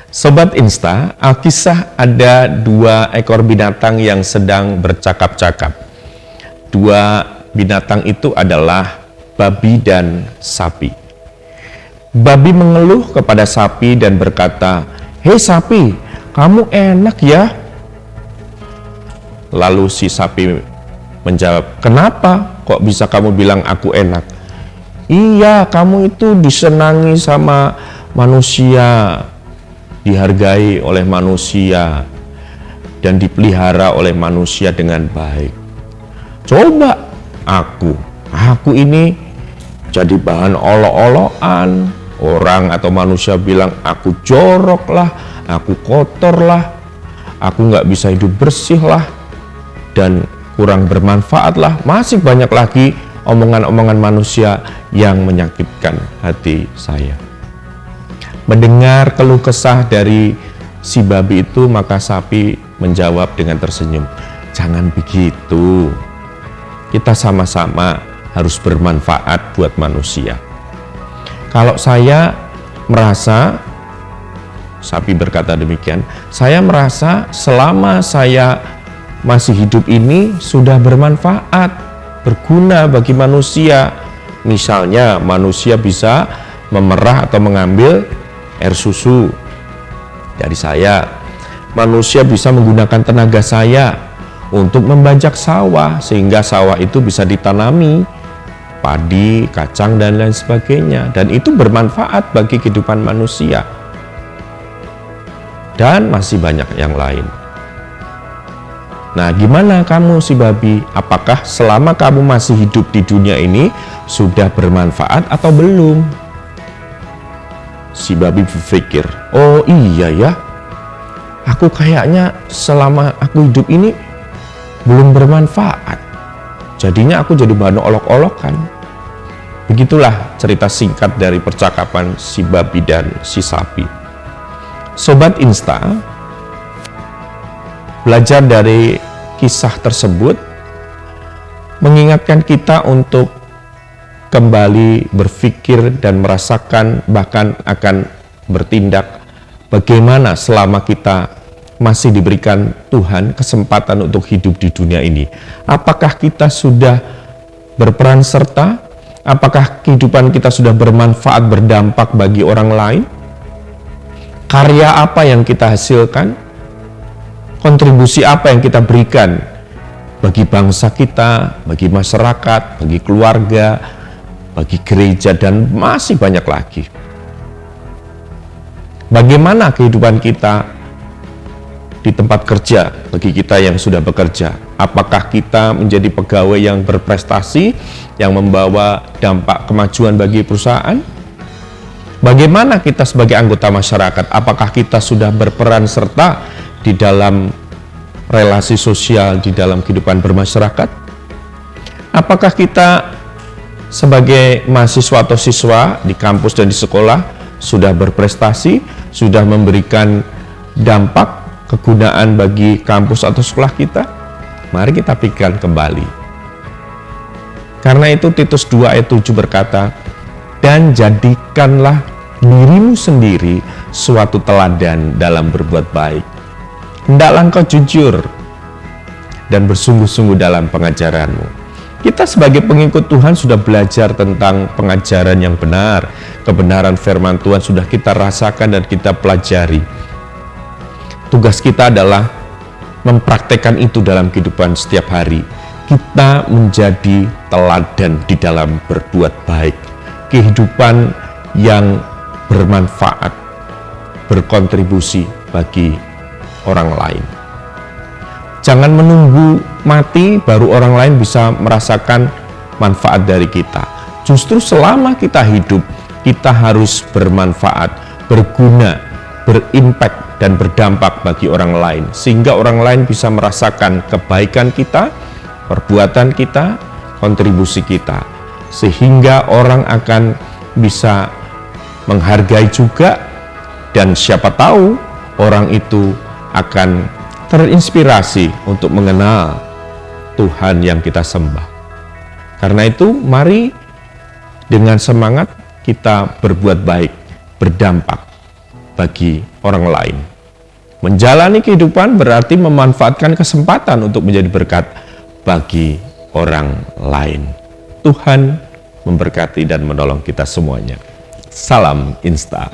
Sobat Insta, Alkisah ada 2 ekor binatang yang sedang bercakap-cakap. 2 binatang itu adalah babi dan sapi. Babi mengeluh kepada sapi dan berkata, "Hei sapi, kamu enak ya?" Lalu si sapi menjawab, "Kenapa kok bisa kamu bilang aku enak?" "Iya, kamu itu disenangi sama manusia, dihargai oleh manusia, dan dipelihara oleh manusia dengan baik. Coba aku ini jadi bahan olok-olokan. Orang atau manusia bilang aku jorok lah, aku kotor lah, aku nggak bisa hidup bersih lah, dan kurang bermanfaat lah. Masih banyak lagi omongan-omongan manusia yang menyakitkan hati saya." Mendengar keluh kesah dari si babi itu, maka sapi menjawab dengan tersenyum, "Jangan begitu. Kita sama-sama harus bermanfaat buat manusia." Kalau saya merasa, sapi berkata demikian, saya merasa selama saya masih hidup ini sudah bermanfaat, berguna bagi manusia. Misalnya manusia bisa memerah atau mengambil air susu dari saya. Manusia bisa menggunakan tenaga saya untuk membajak sawah, sehingga sawah itu bisa ditanami padi, kacang, dan lain sebagainya. Dan itu bermanfaat bagi kehidupan manusia. Dan masih banyak yang lain. Nah, gimana kamu si babi? Apakah selama kamu masih hidup di dunia ini sudah bermanfaat atau belum? Si babi berpikir, "Oh iya ya, aku kayaknya selama aku hidup ini belum bermanfaat. Jadinya aku jadi bahan olok-olokan." Begitulah cerita singkat dari percakapan si babi dan si sapi. Sobat Insta, belajar dari kisah tersebut mengingatkan kita untuk kembali berpikir dan merasakan, bahkan akan bertindak bagaimana selama kita masih diberikan Tuhan kesempatan untuk hidup di dunia ini. Apakah kita sudah berperan serta? Apakah kehidupan kita sudah bermanfaat, berdampak bagi orang lain? Karya apa yang kita hasilkan? Kontribusi apa yang kita berikan bagi bangsa kita, bagi masyarakat, bagi keluarga, bagi gereja, dan masih banyak lagi. Bagaimana kehidupan kita di tempat kerja bagi kita yang sudah bekerja? Apakah kita menjadi pegawai yang berprestasi, yang membawa dampak kemajuan bagi perusahaan? Bagaimana kita sebagai anggota masyarakat? Apakah kita sudah berperan serta di dalam relasi sosial, di dalam kehidupan bermasyarakat? Apakah kita sebagai mahasiswa atau siswa di kampus dan di sekolah sudah berprestasi, sudah memberikan dampak kegunaan bagi kampus atau sekolah kita? Mari kita pikirkan kembali. Karena itu Titus 2 ayat 7 berkata, "Dan jadikanlah dirimu sendiri suatu teladan dalam berbuat baik. Hendaklah engkau jujur dan bersungguh-sungguh dalam pengajaranmu." Kita sebagai pengikut Tuhan sudah belajar tentang pengajaran yang benar. Kebenaran firman Tuhan sudah kita rasakan dan kita pelajari. Tugas kita adalah mempraktekkan itu dalam kehidupan setiap hari. Kita menjadi teladan di dalam berbuat baik. Kehidupan yang bermanfaat, berkontribusi bagi orang lain. Jangan menunggu mati baru orang lain bisa merasakan manfaat dari kita. Justru selama kita hidup, kita harus bermanfaat, berguna, berimpact, dan berdampak bagi orang lain. Sehingga orang lain bisa merasakan kebaikan kita, perbuatan kita, kontribusi kita. Sehingga orang akan bisa menghargai juga, dan siapa tahu orang itu akan terinspirasi untuk mengenal Tuhan yang kita sembah. Karena itu, mari dengan semangat kita berbuat baik, berdampak bagi orang lain. Menjalani kehidupan berarti memanfaatkan kesempatan untuk menjadi berkat bagi orang lain. Tuhan memberkati dan menolong kita semuanya. Salam Insta,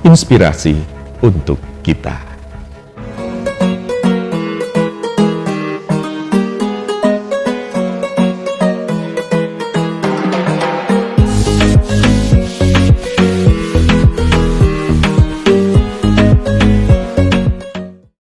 inspirasi untuk kita.